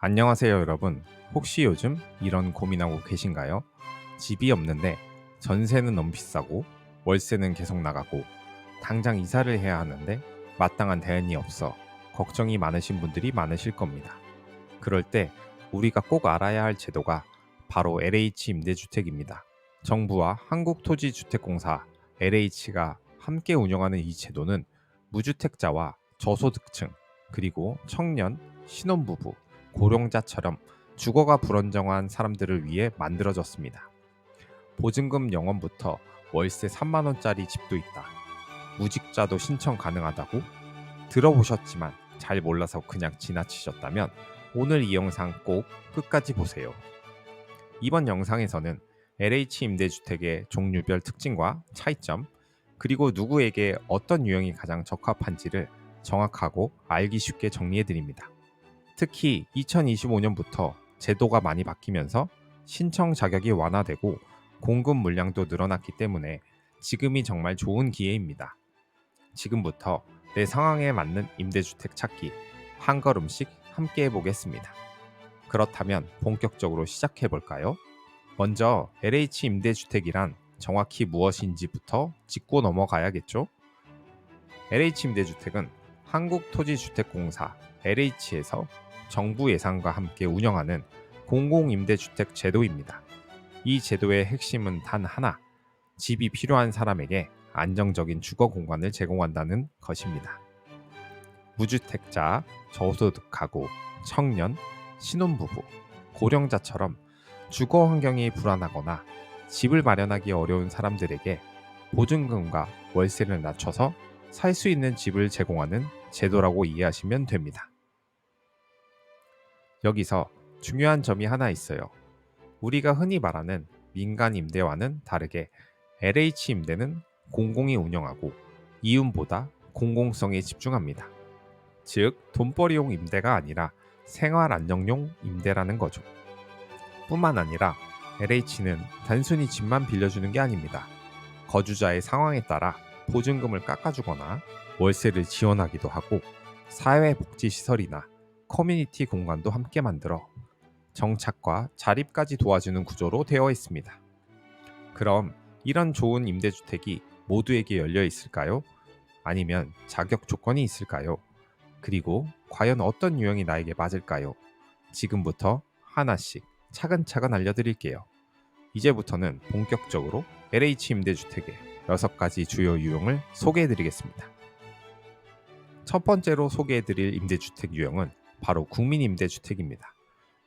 안녕하세요, 여러분. 혹시 요즘 이런 고민하고 계신가요? 집이 없는데 전세는 너무 비싸고 월세는 계속 나가고 당장 이사를 해야 하는데 마땅한 대안이 없어 걱정이 많으신 분들이 많으실 겁니다. 그럴 때 우리가 꼭 알아야 할 제도가 바로 LH 임대주택입니다. 정부와 한국토지주택공사 LH가 함께 운영하는 이 제도는 무주택자와 저소득층, 그리고 청년, 신혼부부, 고령자처럼 주거가 불안정한 사람들을 위해 만들어졌습니다. 보증금 0원부터 월세 3만 원짜리 집도 있다. 무직자도 신청 가능하다고? 들어보셨지만 잘 몰라서 그냥 지나치셨다면 오늘 이 영상 꼭 끝까지 보세요. 이번 영상에서는 LH 임대주택의 종류별 특징과 차이점, 그리고 누구에게 어떤 유형이 가장 적합한지를 정확하고 알기 쉽게 정리해 드립니다. 특히 2025년부터 제도가 많이 바뀌면서 신청 자격이 완화되고 공급 물량도 늘어났기 때문에 지금이 정말 좋은 기회입니다. 지금부터 내 상황에 맞는 임대주택 찾기 한 걸음씩 함께 해보겠습니다. 그렇다면 본격적으로 시작해 볼까요? 먼저 LH 임대주택이란 정확히 무엇인지부터 짚고 넘어가야겠죠? LH 임대주택은 한국토지주택공사 LH에서 정부 예산과 함께 운영하는 공공임대주택 제도입니다. 이 제도의 핵심은 단 하나, 집이 필요한 사람에게 안정적인 주거 공간을 제공한다는 것입니다. 무주택자, 저소득가구, 청년, 신혼부부, 고령자처럼 주거 환경이 불안하거나 집을 마련하기 어려운 사람들에게 보증금과 월세를 낮춰서 살 수 있는 집을 제공하는 제도라고 이해하시면 됩니다. 여기서 중요한 점이 하나 있어요. 우리가 흔히 말하는 민간 임대와는 다르게 LH 임대는 공공이 운영하고 이윤보다 공공성에 집중합니다. 즉, 돈벌이용 임대가 아니라 생활 안정용 임대라는 거죠. 뿐만 아니라 LH는 단순히 집만 빌려주는 게 아닙니다. 거주자의 상황에 따라 보증금을 깎아주거나 월세를 지원하기도 하고 사회복지시설이나 커뮤니티 공간도 함께 만들어 정착과 자립까지 도와주는 구조로 되어 있습니다. 그럼 이런 좋은 임대주택이 모두에게 열려 있을까요? 아니면 자격 조건이 있을까요? 그리고 과연 어떤 유형이 나에게 맞을까요? 지금부터 하나씩 차근차근 알려드릴게요. 이제부터는 본격적으로 LH 임대주택의 6가지 주요 유형을 소개해드리겠습니다. 첫 번째로 소개해드릴 임대주택 유형은 바로 국민임대주택입니다.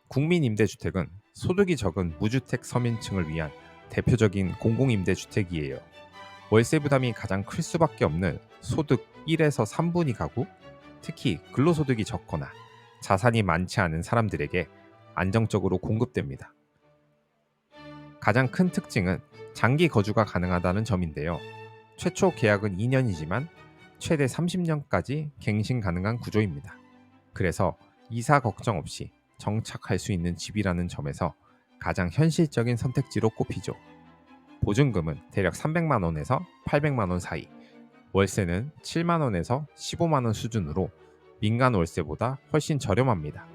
국민임대주택은 소득이 적은 무주택 서민층을 위한 대표적인 공공임대주택이에요. 월세 부담이 가장 클 수밖에 없는 소득 1에서 3분위 가구, 특히 근로소득이 적거나 자산이 많지 않은 사람들에게 안정적으로 공급됩니다. 가장 큰 특징은 장기 거주가 가능하다는 점인데요. 최초 계약은 2년이지만 최대 30년까지 갱신 가능한 구조입니다. 그래서 이사 걱정 없이 정착할 수 있는 집이라는 점에서 가장 현실적인 선택지로 꼽히죠. 보증금은 대략 300만 원에서 800만 원 사이, 월세는 7만 원에서 15만 원 수준으로 민간 월세보다 훨씬 저렴합니다.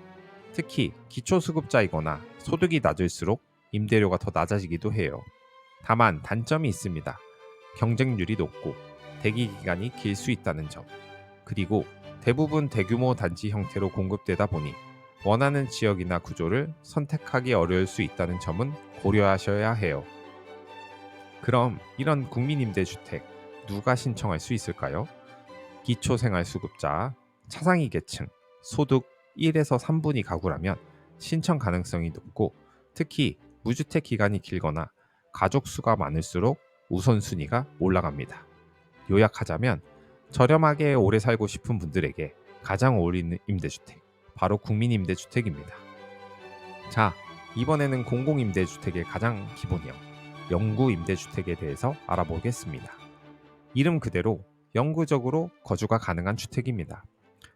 특히 기초수급자이거나 소득이 낮을수록 임대료가 더 낮아지기도 해요. 다만 단점이 있습니다. 경쟁률이 높고 대기 기간이 길 수 있다는 점, 그리고 대부분 대규모 단지 형태로 공급되다 보니 원하는 지역이나 구조를 선택하기 어려울 수 있다는 점은 고려하셔야 해요. 그럼 이런 국민임대주택 누가 신청할 수 있을까요? 기초생활수급자, 차상위 계층, 소득 1에서 3분위 가구라면 신청 가능성이 높고, 특히 무주택 기간이 길거나 가족 수가 많을수록 우선순위가 올라갑니다. 요약하자면 저렴하게 오래 살고 싶은 분들에게 가장 어울리는 임대주택, 바로 국민임대주택입니다. 자, 이번에는 공공임대주택의 가장 기본형, 영구임대주택에 대해서 알아보겠습니다. 이름 그대로 영구적으로 거주가 가능한 주택입니다.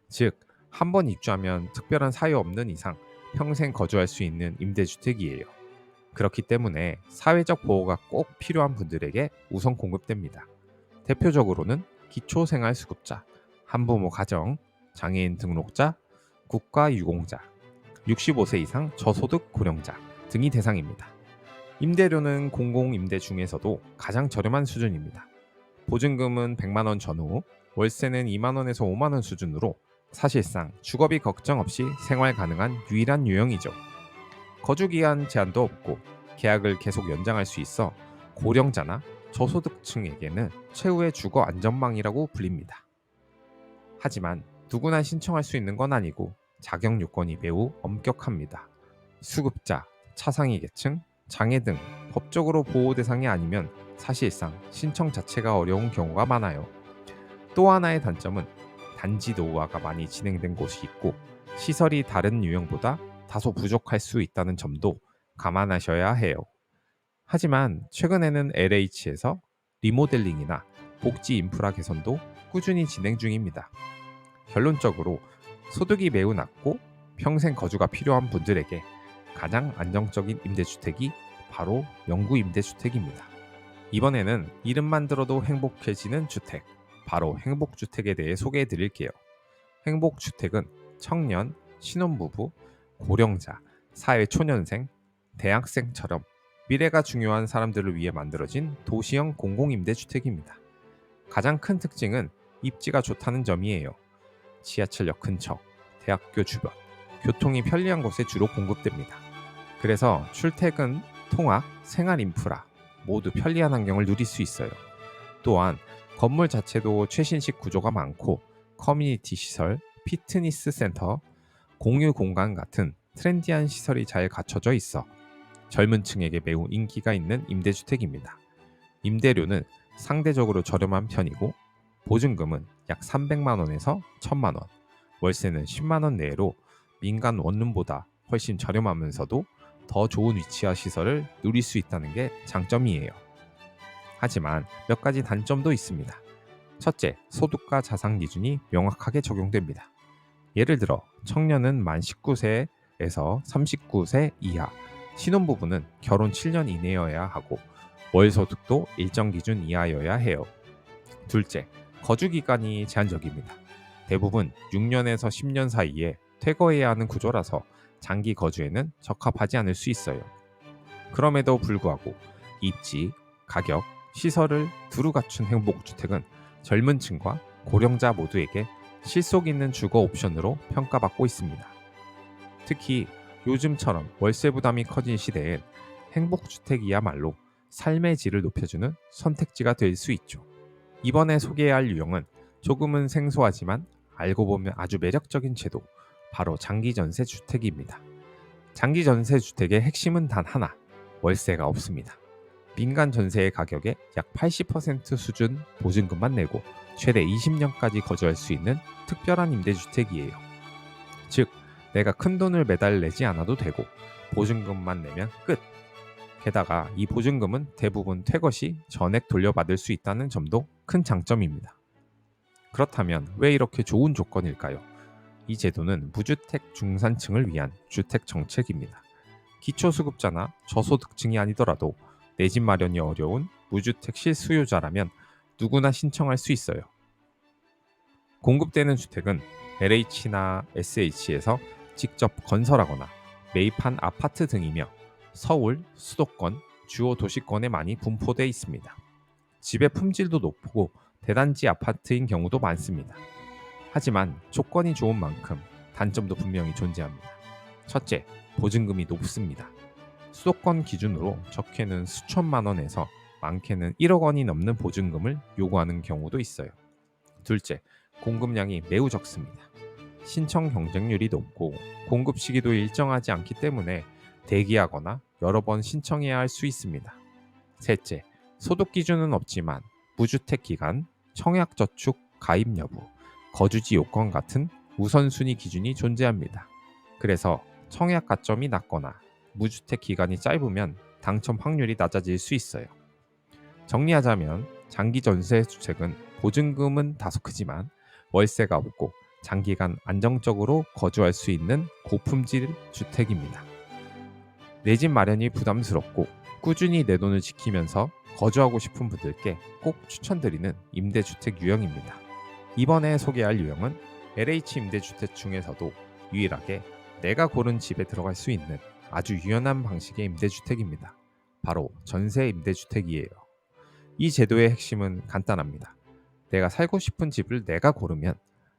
즉, 한 번 입주하면 특별한 사유 없는 이상 평생 거주할 수 있는 임대주택이에요. 그렇기 때문에 사회적 보호가 꼭 필요한 분들에게 우선 공급됩니다. 대표적으로는 기초생활수급자, 한부모 가정, 장애인 등록자, 국가유공자, 65세 이상 저소득 고령자 등이 대상입니다. 임대료는 공공임대 중에서도 가장 저렴한 수준입니다. 보증금은 100만 원 전후, 월세는 2만 원에서 5만 원 수준으로 사실상 주거비 걱정 없이 생활 가능한 유일한 유형이죠. 거주기한 제한도 없고 계약을 계속 연장할 수 있어 고령자나 저소득층에게는 최후의 주거 안전망이라고 불립니다. 하지만 누구나 신청할 수 있는 건 아니고 자격 요건이 매우 엄격합니다. 수급자, 차상위 계층, 장애 등 법적으로 보호 대상이 아니면 사실상 신청 자체가 어려운 경우가 많아요. 또 하나의 단점은 단지 노후화가 많이 진행된 곳이 있고 시설이 다른 유형보다 다소 부족할 수 있다는 점도 감안하셔야 해요. 하지만 최근에는 LH에서 리모델링이나 복지 인프라 개선도 꾸준히 진행 중입니다. 결론적으로 소득이 매우 낮고 평생 거주가 필요한 분들에게 가장 안정적인 임대주택이 바로 영구 임대주택입니다. 이번에는 이름만 들어도 행복해지는 주택, 바로 행복주택에 대해 소개해 드릴게요. 행복주택은 청년, 신혼부부, 고령자, 사회초년생, 대학생처럼 미래가 중요한 사람들을 위해 만들어진 도시형 공공임대주택입니다. 가장 큰 특징은 입지가 좋다는 점이에요. 지하철역 근처, 대학교 주변, 교통이 편리한 곳에 주로 공급됩니다. 그래서 출퇴근, 통학, 생활 인프라 모두 편리한 환경을 누릴 수 있어요. 또한 건물 자체도 최신식 구조가 많고 커뮤니티 시설, 피트니스 센터, 공유 공간 같은 트렌디한 시설이 잘 갖춰져 있어 젊은 층에게 매우 인기가 있는 임대주택입니다. 임대료는 상대적으로 저렴한 편이고 보증금은 약 300만 원에서 1000만 원, 월세는 10만 원 내로 민간 원룸보다 훨씬 저렴하면서도 더 좋은 위치와 시설을 누릴 수 있다는 게 장점이에요. 하지만 몇 가지 단점도 있습니다. 첫째, 소득과 자산 기준이 명확하게 적용됩니다. 예를 들어 청년은 만 19세에서 39세 이하, 신혼부부는 결혼 7년 이내여야 하고 월 소득도 일정 기준 이하여야 해요. 둘째, 거주 기간이 제한적입니다. 대부분 6년에서 10년 사이에 퇴거해야 하는 구조라서 장기 거주에는 적합하지 않을 수 있어요. 그럼에도 불구하고 입지, 가격, 시설을 두루 갖춘 행복주택은 젊은 층과 고령자 모두에게 실속 있는 주거 옵션으로 평가받고 있습니다. 특히 요즘처럼 월세 부담이 커진 시대엔 행복주택이야말로 삶의 질을 높여주는 선택지가 될 수 있죠. 이번에 소개할 유형은 조금은 생소하지만 알고 보면 아주 매력적인 제도, 바로 장기전세 주택입니다. 장기전세 주택의 핵심은 단 하나, 월세가 없습니다. 민간 전세의 가격의 약 80% 수준 보증금만 내고 최대 20년까지 거주할 수 있는 특별한 임대주택이에요. 즉, 내가 큰 돈을 매달 내지 않아도 되고 보증금만 내면 끝. 게다가 이 보증금은 대부분 퇴거 시 전액 돌려받을 수 있다는 점도 큰 장점입니다. 그렇다면 왜 이렇게 좋은 조건일까요? 이 제도는 무주택 중산층을 위한 주택 정책입니다. 기초수급자나 저소득층이 아니더라도 내 집 마련이 어려운 무주택 실수요자라면 누구나 신청할 수 있어요. 공급되는 주택은 LH나 SH에서 직접 건설하거나 매입한 아파트 등이며 서울, 수도권, 주요 도시권에 많이 분포되어 있습니다. 집의 품질도 높고 대단지 아파트인 경우도 많습니다. 하지만 조건이 좋은 만큼 단점도 분명히 존재합니다. 첫째, 보증금이 높습니다. 수도권 기준으로 적게는 수천만 원에서 많게는 1억 원이 넘는 보증금을 요구하는 경우도 있어요. 둘째, 공급량이 매우 적습니다. 신청 경쟁률이 높고 공급 시기도 일정하지 않기 때문에 대기하거나 여러 번 신청해야 할 수 있습니다. 셋째, 소득 기준은 없지만 무주택 기간, 청약저축 가입 여부, 거주지 요건 같은 우선순위 기준이 존재합니다. 그래서 청약 가점이 낮거나 무주택 기간이 짧으면 당첨 확률이 낮아질 수 있어요. 정리하자면 장기 전세 주택은 보증금은 다소 크지만 월세가 없고 장기간 안정적으로 거주할 수 있는 고품질 주택입니다. 내 집 마련이 부담스럽고 꾸준히 내 돈을 지키면서 거주하고 싶은 분들께 꼭 추천드리는 임대주택 유형입니다. 이번에 소개할 유형은 LH 임대주택 중에서도 유일하게 내가 고른 집에 들어갈 수 있는 아주 유연한 방식의 임대주택입니다. 바로 전세 임대주택이에요. 이 제도의 핵심은 간단합니다. 내가 살고 싶은 집을 내가 고르면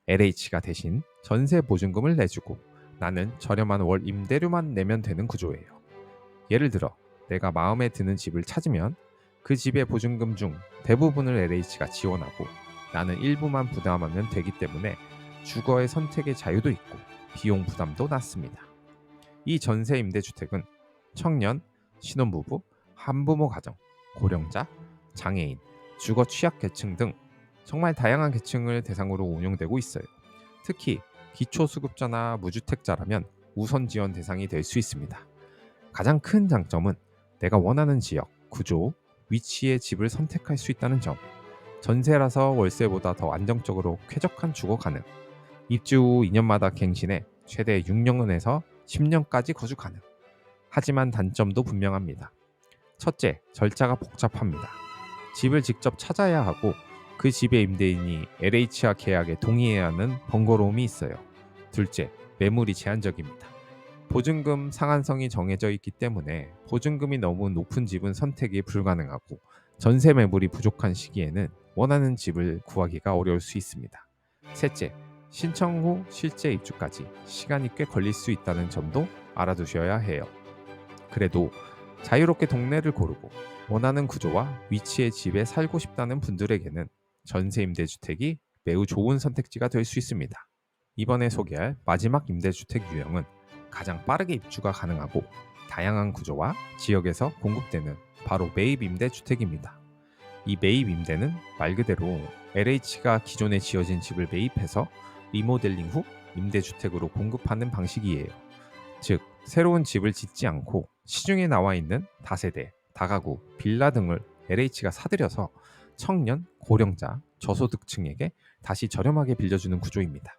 LH가 대신 전세 보증금을 내주고 나는 저렴한 월 임대료만 내면 되는 구조예요. 예를 들어 내가 마음에 드는 집을 찾으면 그 집의 보증금 중 대부분을 LH가 지원하고 나는 일부만 부담하면 되기 때문에 주거의 선택의 자유도 있고 비용 부담도 낮습니다. 이 전세 임대주택은 청년, 신혼부부, 한부모 가정, 고령자, 장애인, 주거 취약계층 등 정말 다양한 계층을 대상으로 운영되고 있어요. 특히 기초수급자나 무주택자라면 우선 지원 대상이 될 수 있습니다. 가장 큰 장점은 내가 원하는 지역, 구조, 위치의 집을 선택할 수 있다는 점. 전세라서 월세보다 더 안정적으로 쾌적한 주거 가능. 입주 후 2년마다 갱신해 최대 6년에서 10년까지 거주 가능. 하지만 단점도 분명합니다. 첫째, 절차가 복잡합니다. 집을 직접 찾아야 하고 그 집의 임대인이 LH와 계약에 동의해야 하는 번거로움이 있어요. 둘째, 매물이 제한적입니다. 보증금 상한선이 정해져 있기 때문에 보증금이 너무 높은 집은 선택이 불가능하고 전세 매물이 부족한 시기에는 원하는 집을 구하기가 어려울 수 있습니다. 셋째, 신청 후 실제 입주까지 시간이 꽤 걸릴 수 있다는 점도 알아두셔야 해요. 그래도 자유롭게 동네를 고르고 원하는 구조와 위치의 집에 살고 싶다는 분들에게는 전세 임대주택이 매우 좋은 선택지가 될 수 있습니다. 이번에 소개할 마지막 임대주택 유형은 가장 빠르게 입주가 가능하고 다양한 구조와 지역에서 공급되는 바로 매입 임대주택입니다. 이 매입 임대는 말 그대로 LH가 기존에 지어진 집을 매입해서 리모델링 후 임대주택으로 공급하는 방식이에요. 즉, 새로운 집을 짓지 않고 시중에 나와 있는 다세대, 다가구, 빌라 등을 LH가 사들여서 청년, 고령자, 저소득층에게 다시 저렴하게 빌려주는 구조입니다.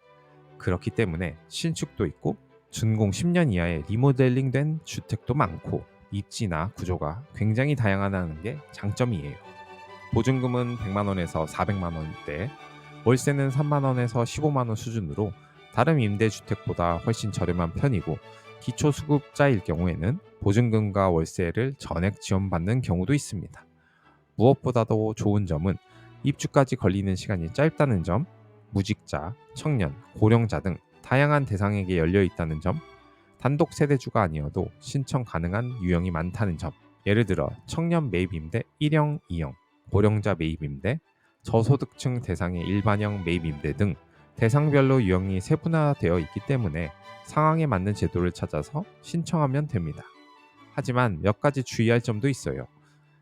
그렇기 때문에 신축도 있고 준공 10년 이하의 리모델링된 주택도 많고 입지나 구조가 굉장히 다양하다는 게 장점이에요. 보증금은 100만 원에서 400만 원대, 월세는 3만 원에서 15만 원 수준으로 다른 임대주택보다 훨씬 저렴한 편이고 기초수급자일 경우에는 보증금과 월세를 전액 지원받는 경우도 있습니다. 무엇보다도 좋은 점은 입주까지 걸리는 시간이 짧다는 점, 무직자, 청년, 고령자 등 다양한 대상에게 열려 있다는 점, 단독 세대주가 아니어도 신청 가능한 유형이 많다는 점. 예를 들어 청년 매입임대 1형, 2형, 고령자 매입임대, 저소득층 대상의 일반형 매입임대 등 대상별로 유형이 세분화되어 있기 때문에 상황에 맞는 제도를 찾아서 신청하면 됩니다. 하지만 몇 가지 주의할 점도 있어요.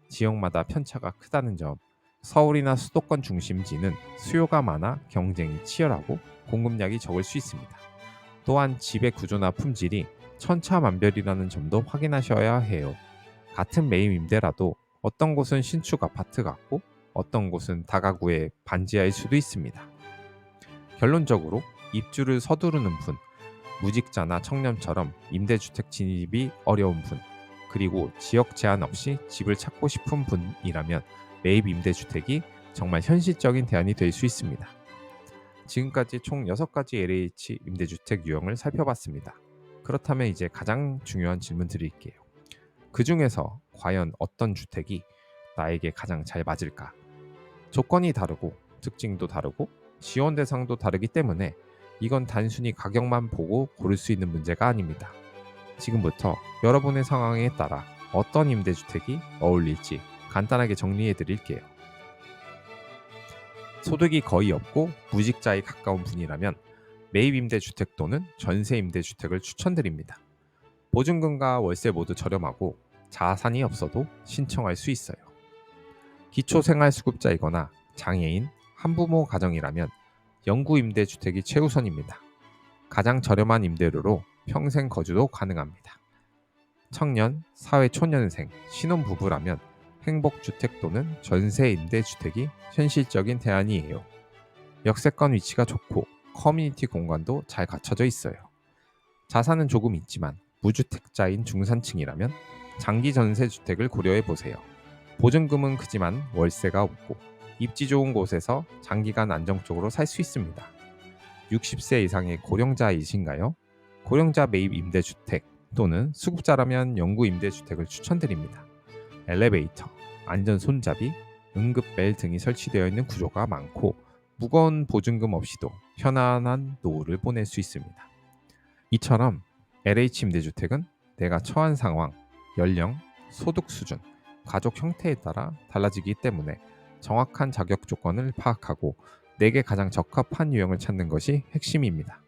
지역마다 편차가 크다는 점, 서울이나 수도권 중심지는 수요가 많아 경쟁이 치열하고 공급량이 적을 수 있습니다. 또한 집의 구조나 품질이 천차만별이라는 점도 확인하셔야 해요. 같은 매입 임대라도 어떤 곳은 신축 아파트 같고 어떤 곳은 다가구의 반지하일 수도 있습니다. 결론적으로 입주를 서두르는 분, 무직자나 청년처럼 임대주택 진입이 어려운 분, 그리고 지역 제한 없이 집을 찾고 싶은 분이라면 매입 임대주택이 정말 현실적인 대안이 될 수 있습니다. 지금까지 총 6가지 LH 임대주택 유형을 살펴봤습니다. 그렇다면 이제 가장 중요한 질문 드릴게요. 그 중에서 과연 어떤 주택이 나에게 가장 잘 맞을까? 조건이 다르고 특징도 다르고 지원 대상도 다르기 때문에 이건 단순히 가격만 보고 고를 수 있는 문제가 아닙니다. 지금부터 여러분의 상황에 따라 어떤 임대주택이 어울릴지 간단하게 정리해 드릴게요. 소득이 거의 없고 무직자에 가까운 분이라면 매입 임대주택 또는 전세 임대주택을 추천드립니다. 보증금과 월세 모두 저렴하고 자산이 없어도 신청할 수 있어요. 기초생활수급자이거나 장애인, 한부모 가정이라면 영구 임대주택이 최우선입니다. 가장 저렴한 임대료로 평생 거주도 가능합니다. 청년, 사회초년생, 신혼부부라면 행복주택 또는 전세 임대주택이 현실적인 대안이에요. 역세권 위치가 좋고 커뮤니티 공간도 잘 갖춰져 있어요. 자산은 조금 있지만 무주택자인 중산층이라면 장기 전세 주택을 고려해 보세요. 보증금은 크지만 월세가 없고 입지 좋은 곳에서 장기간 안정적으로 살 수 있습니다. 60세 이상의 고령자이신가요? 고령자 매입 임대주택 또는 수급자라면 영구 임대주택을 추천드립니다. 엘리베이터, 안전 손잡이, 응급벨 등이 설치되어 있는 구조가 많고 무거운 보증금 없이도 편안한 노후를 보낼 수 있습니다. 이처럼 LH 임대주택은 내가 처한 상황, 연령, 소득 수준, 가족 형태에 따라 달라지기 때문에 정확한 자격 조건을 파악하고 내게 가장 적합한 유형을 찾는 것이 핵심입니다.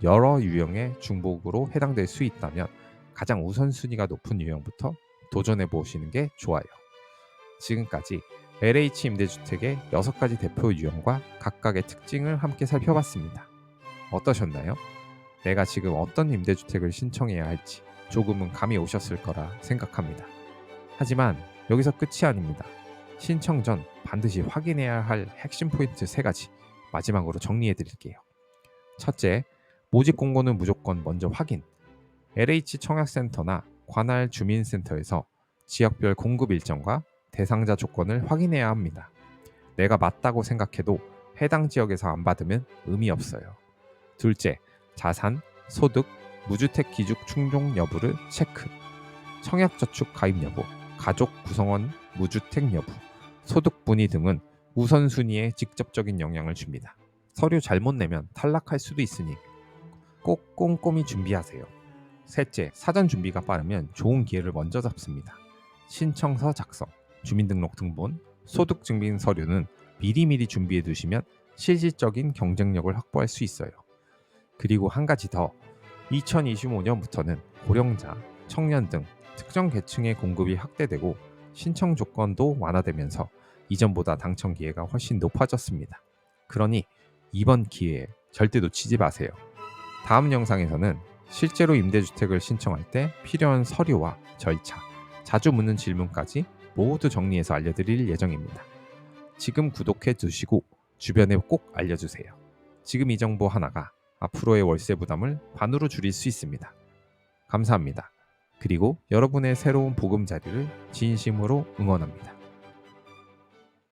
여러 유형의 중복으로 해당될 수 있다면 가장 우선순위가 높은 유형부터 도전해 보시는 게 좋아요. 지금까지 LH 임대주택의 6가지 대표 유형과 각각의 특징을 함께 살펴봤습니다. 어떠셨나요? 내가 지금 어떤 임대주택을 신청해야 할지 조금은 감이 오셨을 거라 생각합니다. 하지만 여기서 끝이 아닙니다. 신청 전 반드시 확인해야 할 핵심 포인트 3가지 마지막으로 정리해 드릴게요. 첫째, 모집 공고는 무조건 먼저 확인. LH 청약센터나 관할 주민센터에서 지역별 공급 일정과 대상자 조건을 확인해야 합니다. 내가 맞다고 생각해도 해당 지역에서 안 받으면 의미 없어요. 둘째, 자산, 소득, 무주택 기준 충족 여부를 체크. 청약저축 가입 여부, 가족 구성원 무주택 여부, 소득 분위 등은 우선순위에 직접적인 영향을 줍니다. 서류 잘못 내면 탈락할 수도 있으니 꼭 꼼꼼히 준비하세요. 셋째, 사전 준비가 빠르면 좋은 기회를 먼저 잡습니다. 신청서 작성, 주민등록 등본, 소득증빙 서류는 미리미리 준비해 두시면 실질적인 경쟁력을 확보할 수 있어요. 그리고 한 가지 더, 2025년부터는 고령자, 청년 등 특정 계층의 공급이 확대되고 신청 조건도 완화되면서 이전보다 당첨 기회가 훨씬 높아졌습니다. 그러니 이번 기회에 절대 놓치지 마세요. 다음 영상에서는 실제로 임대주택을 신청할 때 필요한 서류와 절차, 자주 묻는 질문까지 모두 정리해서 알려드릴 예정입니다. 지금 구독해 두시고 주변에 꼭 알려주세요. 지금 이 정보 하나가 앞으로의 월세 부담을 반으로 줄일 수 있습니다. 감사합니다. 그리고 여러분의 새로운 보금자리를 진심으로 응원합니다.